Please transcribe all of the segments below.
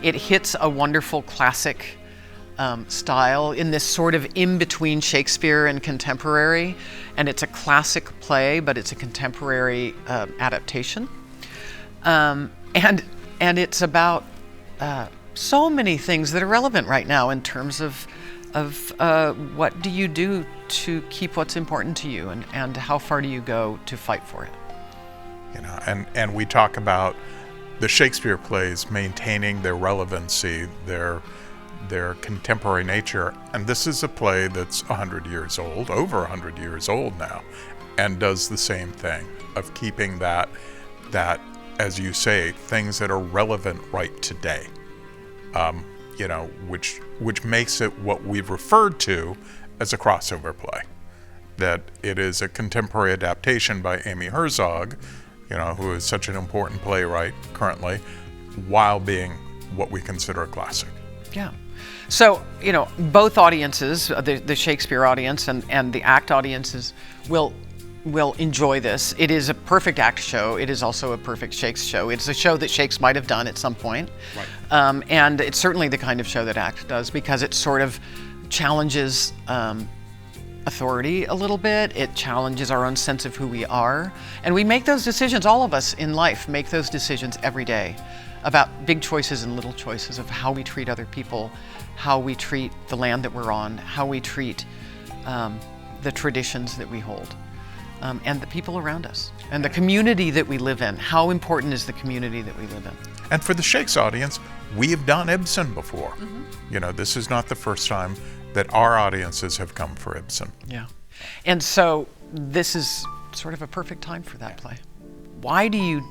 It hits a wonderful classic style in this sort of in-between Shakespeare and contemporary. And it's a classic play, but it's a contemporary adaptation. And it's about so many things that are relevant right now in terms of what do you do to keep what's important to you, and how far do you go to fight for it? You know, and we talk about the Shakespeare plays maintaining their relevancy, their contemporary nature, and this is a play that's 100 years old, over 100 years old now, and does the same thing of keeping that, as you say, things that are relevant right today. You know, which makes it what we've referred to as a crossover play. That it is a contemporary adaptation by Amy Herzog, you know, who is such an important playwright currently, while being what we consider a classic. Yeah. So, you know, both audiences, the Shakespeare audience and the ACT audiences will enjoy this. It is a perfect ACT show. It is also a perfect Shakes show. It's a show that Shakes might have done at some point. Right. And it's certainly the kind of show that ACT does, because it sort of challenges authority a little bit. It challenges our own sense of who we are. And we make those decisions, all of us in life make those decisions every day about big choices and little choices of how we treat other people, how we treat the land that we're on, how we treat the traditions that we hold. And the people around us, and the community that we live in. How important is the community that we live in? And for the Shakes audience, we have done Ibsen before. Mm-hmm. You know, this is not the first time that our audiences have come for Ibsen. Yeah. And so this is sort of a perfect time for that play. Why do you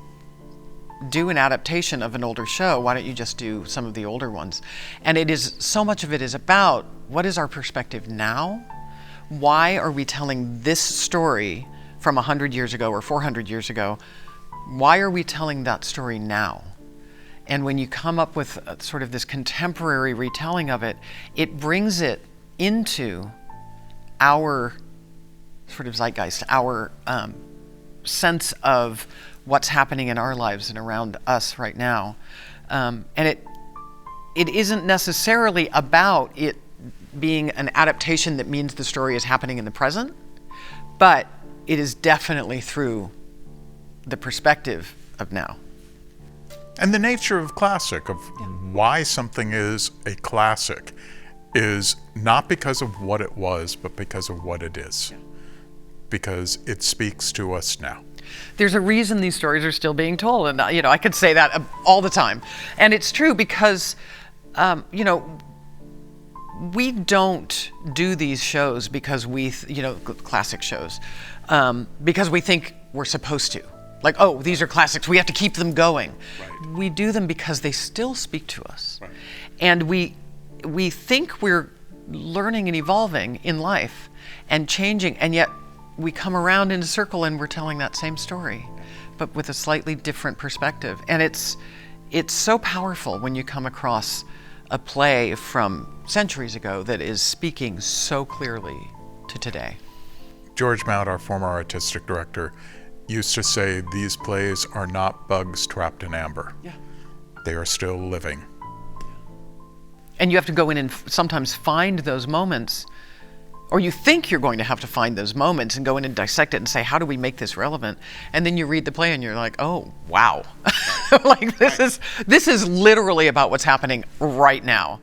do an adaptation of an older show? Why don't you just do some of the older ones? And it is, so much of it is about what is our perspective now? Why are we telling this story from 100 years ago or 400 years ago? Why are we telling that story now? And when you come up with sort of this contemporary retelling of it, it brings it into our sort of zeitgeist, our sense of what's happening in our lives and around us right now. And it isn't necessarily about it being an adaptation that means the story is happening in the present, but it is definitely through the perspective of now. And the nature of classic, of why something is a classic, is not because of what it was, but because of what it is. Yeah. Because it speaks to us now. There's a reason these stories are still being told, and you know, I could say that all the time. And it's true because, you know, we don't do these shows because classic shows, because we think we're supposed to. Like, oh, these are classics, we have to keep them going. Right. We do them because they still speak to us. Right. And we think we're learning and evolving in life and changing, and yet we come around in a circle and we're telling that same story, but with a slightly different perspective. And it's so powerful when you come across a play from centuries ago that is speaking so clearly to today. George Mount, our former artistic director, used to say these plays are not bugs trapped in amber. Yeah. They are still living. And you have to go in and sometimes find those moments, or you think you're going to have to find those moments and go in and dissect it and say, how do we make this relevant? And then you read the play and you're like, oh, wow. Like this is literally about what's happening right now.